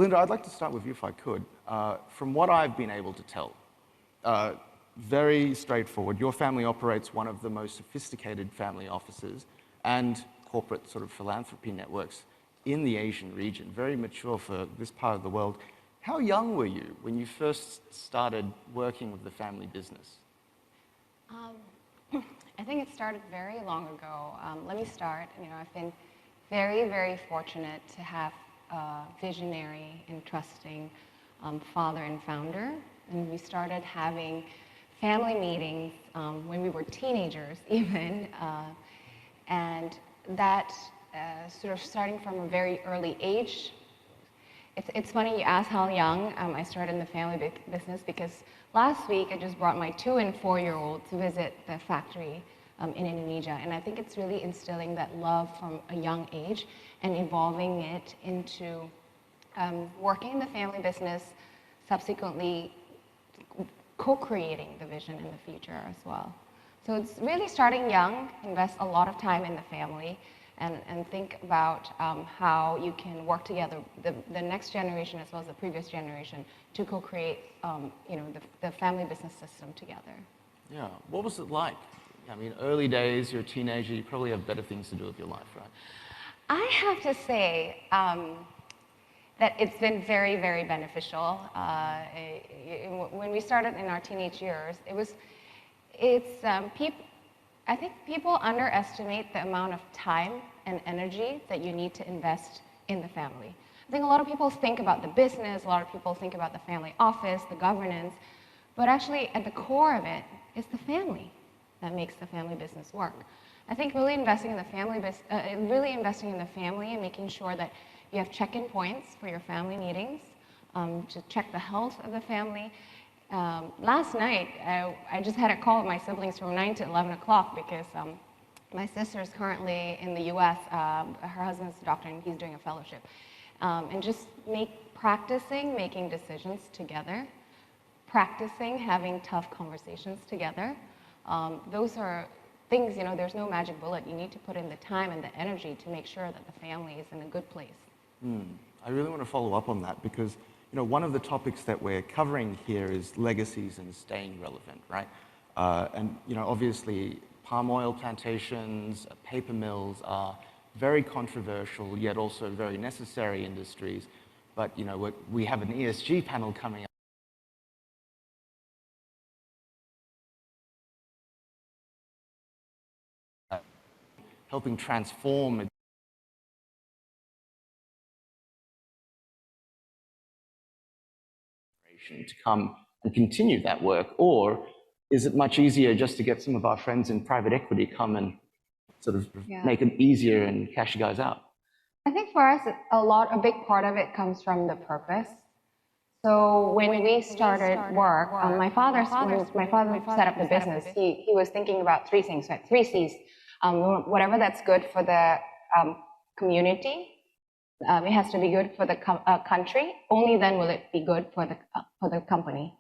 Belinda, I'd like to start with you if I could. From what I've been able to tell, very straightforward. Your family operates one of the most sophisticated family offices and corporate sort of philanthropy networks in the Asian region, very mature for this part of the world. How young were you when you first started working with the family business? I think it started very long ago. Let me start. I've been very, very fortunate to have a visionary and trusting father and founder. And we started having family meetings when we were teenagers even. And that sort of starting from a very early age. It's funny you ask how young I started in the family business, because last week I just brought my 2- and 4-year-old to visit the factory in Indonesia. And I think it's really instilling that love from a young age and evolving it into working in the family business, subsequently co-creating the vision in the future as well. So it's really starting young, invest a lot of time in the family, and think about how you can work together, the next generation as well as the previous generation, to co-create the family business system together. Yeah, what was it like? I mean, early days, you're a teenager, you probably have better things to do with your life, right? I have to say that it's been very, very beneficial. When we started in our teenage years, I think people underestimate the amount of time and energy that you need to invest in the family. I think a lot of people think about the business, a lot of people think about the family office, the governance, but actually at the core of it is the family that makes the family business work. I think really investing in the family and making sure that you have check-in points for your family meetings to check the health of the family. Last night, I just had a call with my siblings from 9 to 11 o'clock because my sister is currently in the US. Her husband's a doctor and he's doing a fellowship. And just practicing making decisions together, practicing having tough conversations together. Those are things, there's no magic bullet. You need to put in the time and the energy to make sure that the family is in a good place. I really want to follow up on that because one of the topics that we're covering here is legacies and staying relevant, right? And obviously, palm oil plantations, paper mills are very controversial, yet also very necessary industries. But we have an ESG panel coming up, helping transform to come and continue that work? Or is it much easier just to get some of our friends in private equity come and sort of make it easier and cash you guys out? I think for us, a big part of it comes from the purpose. So when we started work, when my father set up the business, he was thinking about 3 things, right? 3 C's. Whatever that's good for the community, it has to be good for the country. Only then will it be good for the company.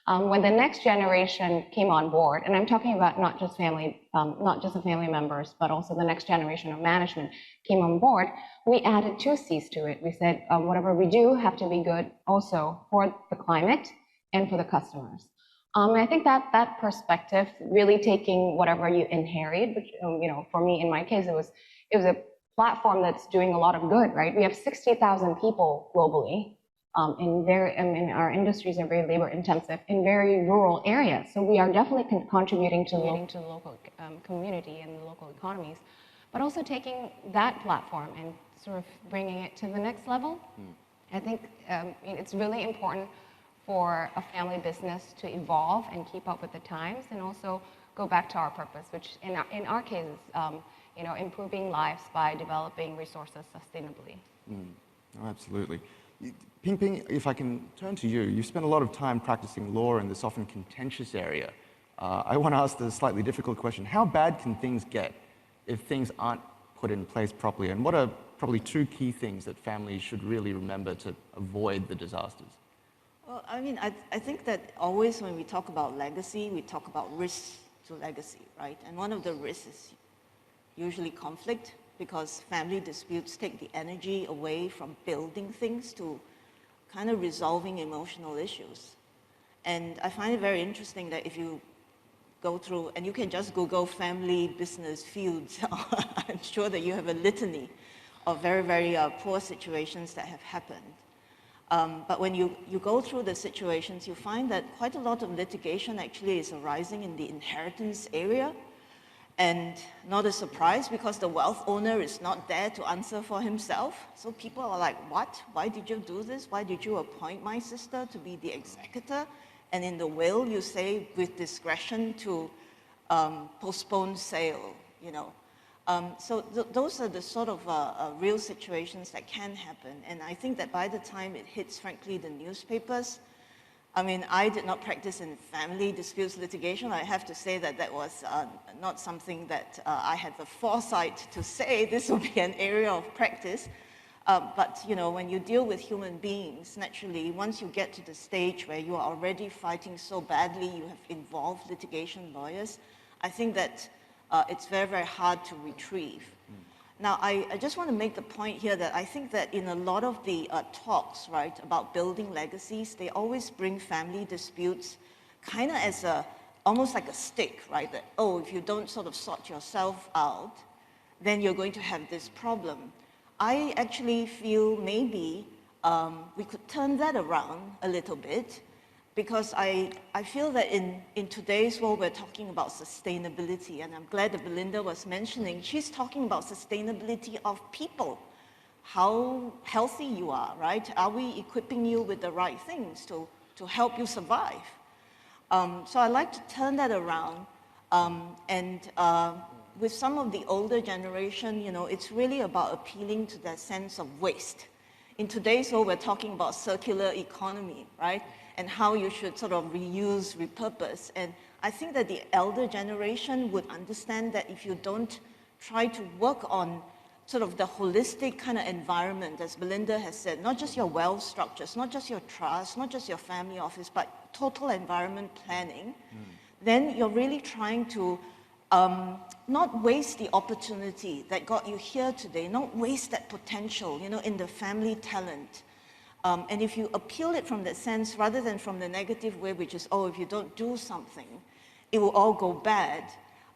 When the next generation came on board, and I'm talking about not just the family members, but also the next generation of management came on board, we added 2 C's to it. We said, whatever we do have to be good also for the climate and for the customers. I think that perspective, really taking whatever you inherit, which, for me, in my case, it was a platform that's doing a lot of good, right? We have 60,000 people globally. Our industries are very labor intensive in very rural areas. So we are definitely contributing to the local community and the local economies, but also taking that platform and sort of bringing it to the next level. I think it's really important for a family business to evolve and keep up with the times, and also go back to our purpose, which in our case is improving lives by developing resources sustainably. Oh, absolutely. Ping Ping, if I can turn to you, you've spent a lot of time practicing law in this often contentious area. I want to ask the slightly difficult question. How bad can things get if things aren't put in place properly? And what are probably 2 key things that families should really remember to avoid the disasters? Well, I think that always when we talk about legacy, we talk about risks to legacy, right? And one of the risks is usually conflict, because family disputes take the energy away from building things to kind of resolving emotional issues. And I find it very interesting that if you go through, and you can just Google family business feuds, I'm sure that you have a litany of very, very poor situations that have happened. But when you go through the situations, you find that quite a lot of litigation actually is arising in the inheritance area. And not a surprise, because the wealth owner is not there to answer for himself. So people are like, what? Why did you do this? Why did you appoint my sister to be the executor? And in the will, you say with discretion to postpone sale, you know. So those are the sort of real situations that can happen. And I think that by the time it hits, frankly, the newspapers, I mean, I did not practice in family disputes litigation. I have to say that that was not something that I had the foresight to say this would be an area of practice. But you know, when you deal with human beings, naturally, once you get to the stage where you are already fighting so badly, you have involved litigation lawyers, I think that it's very, very hard to retrieve. Now, I just want to make the point here that I think that in a lot of the talks, right, about building legacies, they always bring family disputes kind of as almost like a stick, right? That, oh, if you don't sort of sort yourself out, then you're going to have this problem. I actually feel maybe we could turn that around a little bit, because I feel that in today's world, we're talking about sustainability, and I'm glad that Belinda was mentioning, she's talking about sustainability of people, how healthy you are, right? Are we equipping you with the right things to help you survive? So I like to turn that around, with some of the older generation, you know, it's really about appealing to that sense of waste. In today's world, we're talking about circular economy, right? And how you should sort of reuse, repurpose. And I think that the elder generation would understand that if you don't try to work on sort of the holistic kind of environment, as Belinda has said, not just your wealth structures, not just your trust, not just your family office, but total environment planning, then you're really trying to not waste the opportunity that got you here today, not waste that potential, you know, in the family talent. And if you appeal it from that sense, rather than from the negative way, which is, oh, if you don't do something, it will all go bad.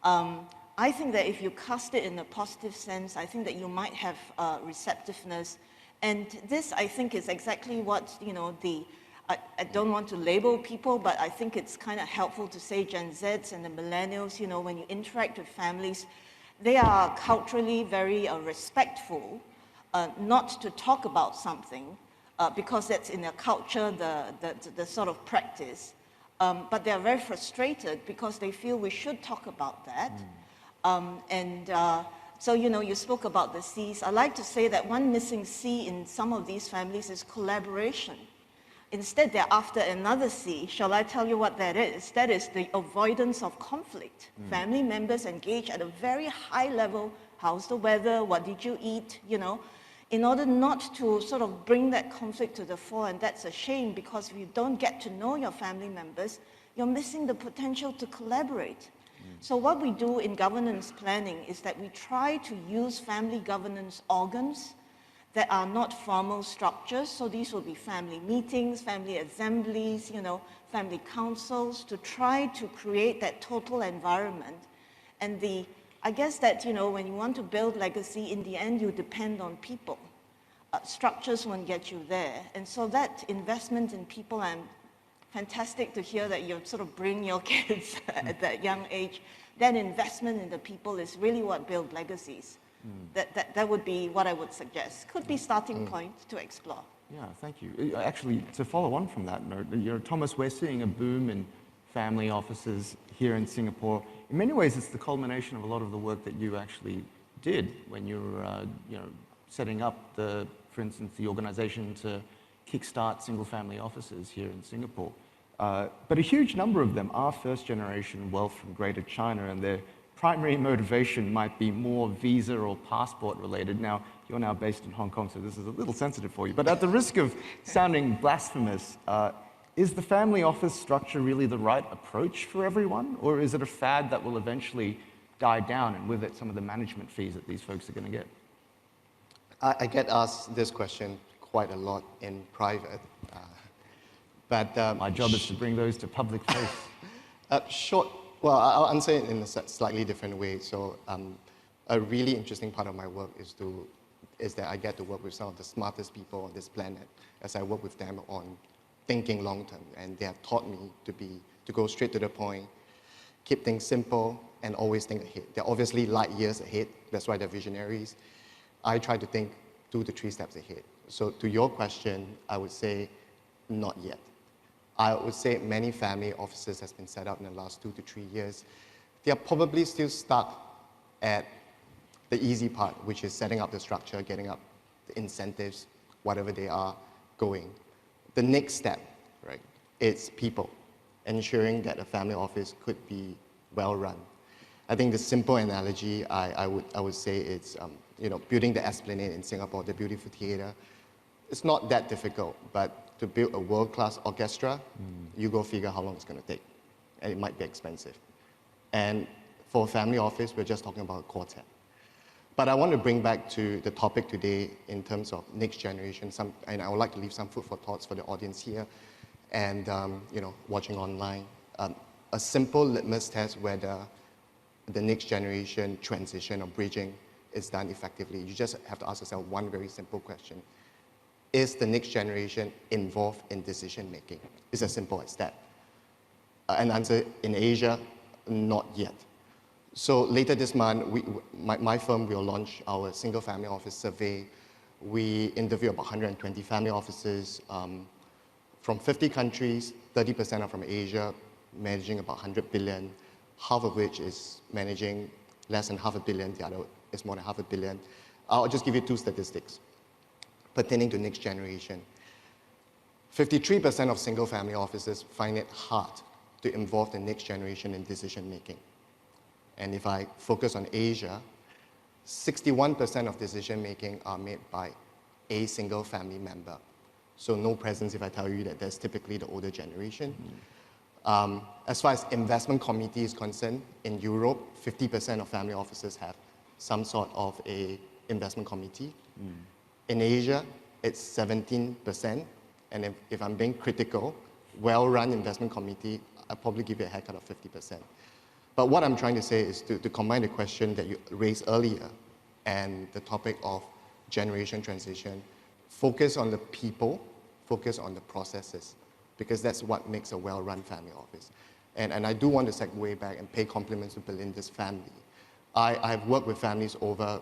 I think that if you cast it in a positive sense, I think that you might have receptiveness. And this, I think, is exactly what, you know, I don't want to label people, but I think it's kind of helpful to say Gen Zs and the millennials, you know, when you interact with families, they are culturally very respectful, not to talk about something, because that's in their culture, the sort of practice. But they're very frustrated because they feel we should talk about that. So, you know, you spoke about the C's. I like to say that one missing C in some of these families is collaboration. Instead, they're after another C. Shall I tell you what that is? That is the avoidance of conflict. Family members engage at a very high level. How's the weather? What did you eat? You know, in order not to sort of bring that conflict to the fore. And that's a shame, because if you don't get to know your family members, you're missing the potential to collaborate. So what we do in governance planning is that we try to use family governance organs that are not formal structures. So these will be family meetings, family assemblies, you know, family councils, to try to create that total environment. And I guess that, you know, when you want to build legacy, in the end, you depend on people. Structures won't get you there. And so that investment in people, and fantastic to hear that you sort of bring your kids at that young age, that investment in the people is really what builds legacies. That would be what I would suggest. Could be starting point to explore. Yeah, thank you. Actually, to follow on from that note, you know, Thomas, we're seeing a boom in family offices here in Singapore. In many ways, it's the culmination of a lot of the work that you actually did when you were, you know, setting up for instance, the organization to kickstart single-family offices here in Singapore. But a huge number of them are first-generation wealth from Greater China, and their primary motivation might be more visa or passport related. Now, you're now based in Hong Kong, so this is a little sensitive for you. But at the risk of sounding blasphemous, is the family office structure really the right approach for everyone? Or is it a fad that will eventually die down, and with it some of the management fees that these folks are going to get? I get asked this question quite a lot in private. But My job is to bring those to public face. Well, I'll answer it in a slightly different way. So a really interesting part of my work is that I get to work with some of the smartest people on this planet as I work with them on thinking long term. And they have taught me to go straight to the point, keep things simple, and always think ahead. They're obviously light years ahead. That's why they're visionaries. I try to think 2 to 3 steps ahead. So to your question, I would say not yet. I would say many family offices has been set up in the last 2 to 3 years. They are probably still stuck at the easy part, which is setting up the structure, getting up the incentives, whatever they are, going. The next step, right, is people, ensuring that a family office could be well run. I think the simple analogy I would say it's building the Esplanade in Singapore, the beautiful theater. It's not that difficult, but to build a world-class orchestra, you go figure how long it's going to take, and it might be expensive. And for a family office, we're just talking about a quartet. But I want to bring back to the topic today in terms of next generation, and I would like to leave some food for thoughts for the audience here and watching online. A simple litmus test whether the next generation transition or bridging is done effectively. You just have to ask yourself one very simple question. Is the next generation involved in decision making? It's as simple as that. An answer in Asia, not yet. So later this month, my firm will launch our single family office survey. We interview about 120 family offices from 50 countries, 30% are from Asia, managing about 100 billion, half of which is managing less than $500 million, the other is more than $500 million. I'll just give you 2 statistics pertaining to next generation. 53% of single family offices find it hard to involve the next generation in decision making. And if I focus on Asia, 61% of decision making are made by a single family member. So no presence if I tell you that there's typically the older generation. As far as investment committee is concerned, in Europe, 50% of family offices have some sort of a investment committee. In Asia, it's 17%, and if I'm being critical, well-run investment committee, I'll probably give you a haircut of 50%. But what I'm trying to say is to combine the question that you raised earlier and the topic of generation transition, focus on the people, focus on the processes, because that's what makes a well-run family office. And I do want to segue back and pay compliments to Belinda's family. I've worked with families over,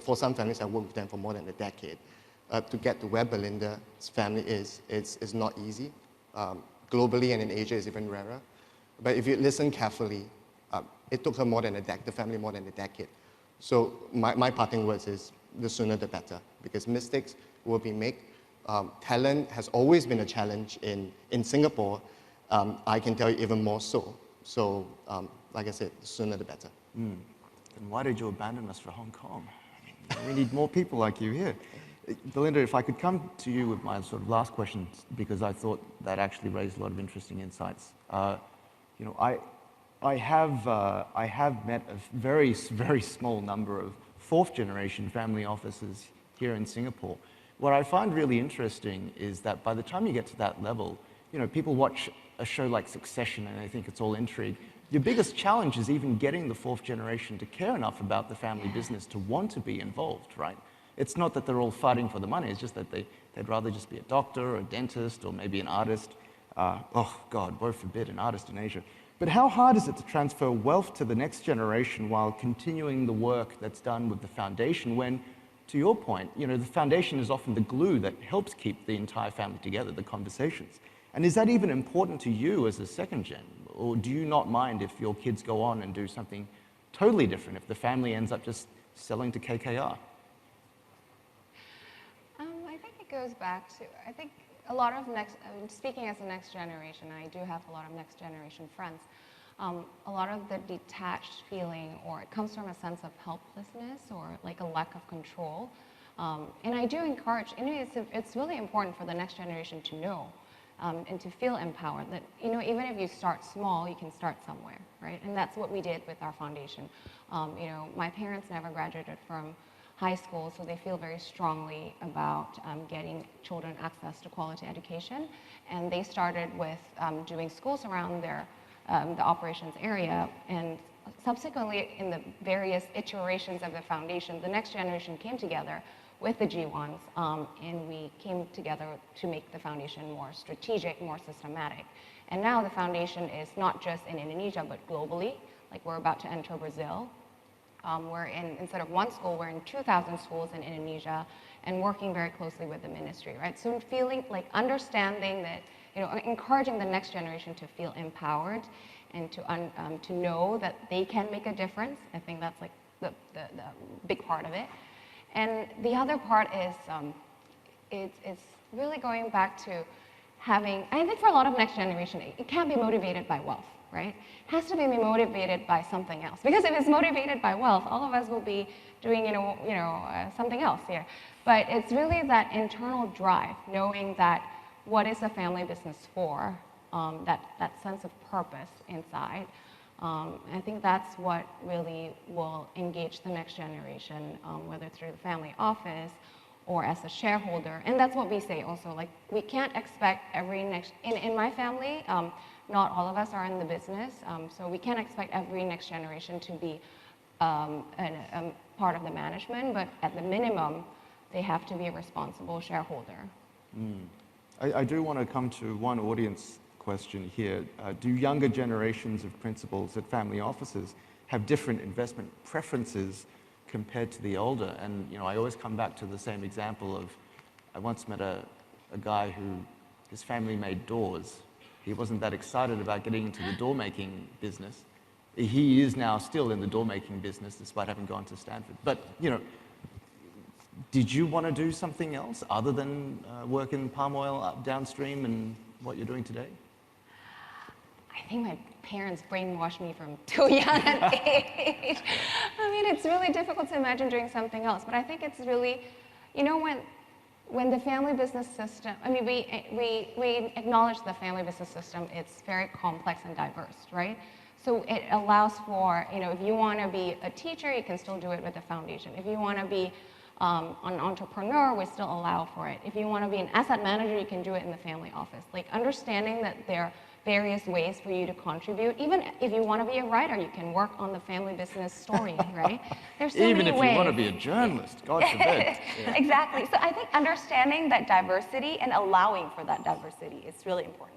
for some families I've worked with them for more than a decade. To get to where Belinda's family is, it's not easy. Globally and in Asia it's even rarer. But if you listen carefully, it took her the family more than a decade. So my parting words is the sooner the better, because mistakes will be made. Talent has always been a challenge in Singapore. I can tell you even more so. So, like I said, the sooner the better. Then why did you abandon us for Hong Kong? We need more people like you here. Belinda, if I could come to you with my sort of last question, because I thought that actually raised a lot of interesting insights. I have met a very, very small number of 4th generation family offices here in Singapore. What I find really interesting is that by the time you get to that level, people watch a show like Succession and they think it's all intrigue. Your biggest challenge is even getting the 4th generation to care enough about the family business to want to be involved, right? It's not that they're all fighting for the money, it's just that they'd rather just be a doctor or a dentist or maybe an artist. Oh God, woe forbid, an artist in Asia. But how hard is it to transfer wealth to the next generation while continuing the work that's done with the foundation when, to your point, the foundation is often the glue that helps keep the entire family together, the conversations. And is that even important to you as a 2nd gen? Or do you not mind if your kids go on and do something totally different, if the family ends up just selling to KKR? I think it goes back to, a lot of speaking as the next generation, I do have a lot of next generation friends, a lot of the detached feeling, or it comes from a sense of helplessness or like a lack of control. And I do encourage, it's really important for the next generation to know and to feel empowered that, even if you start small, you can start somewhere, right? And that's what we did with our foundation. My parents never graduated from high school, so they feel very strongly about getting children access to quality education. And they started with doing schools around their the operations area, and subsequently in the various iterations of the foundation, the next generation came together with the G1s, and we came together to make the foundation more strategic, more systematic. And now the foundation is not just in Indonesia, but globally. Like we're about to enter Brazil. We're in, instead of one school, we're in 2,000 schools in Indonesia and working very closely with the ministry, right? So feeling like understanding that, you know, encouraging the next generation to feel empowered and to know that they can make a difference. I think that's like the big part of it. And the other part is it's really going back to having, I think for a lot of next generation, it can't be motivated by wealth, right? It has to be motivated by something else. Because if it's motivated by wealth, all of us will be doing, something else here. But it's really that internal drive, knowing that what is a family business for, that sense of purpose inside. I think that's what really will engage the next generation, whether through the family office or as a shareholder. And that's what we say also, like we can't expect every next, in my family, not all of us are in the business, so we can't expect every next generation to be a part of the management, but at the minimum, they have to be a responsible shareholder. I do want to come to one audience question here. Do younger generations of principals at family offices have different investment preferences compared to the older? And I always come back to the same example of, I once met a guy who, his family made doors. He wasn't that excited about getting into the door making business. He is now still in the door making business despite having gone to Stanford. But did you want to do something else other than work in palm oil downstream and what you're doing today? I think my parents brainwashed me from too young an age. I mean, it's really difficult to imagine doing something else, but I think it's really, when the family business system, I mean, we acknowledge the family business system, it's very complex and diverse, right? So it allows for, if you want to be a teacher, you can still do it with the foundation. If you want to be an entrepreneur, we still allow for it. If you want to be an asset manager, you can do it in the family office. Like understanding that there are various ways for you to contribute. Even if you want to be a writer, you can work on the family business story, right? There's so Even many if ways. you want to be a journalist, God forbid. Yeah. Exactly. So I think understanding that diversity and allowing for that diversity is really important.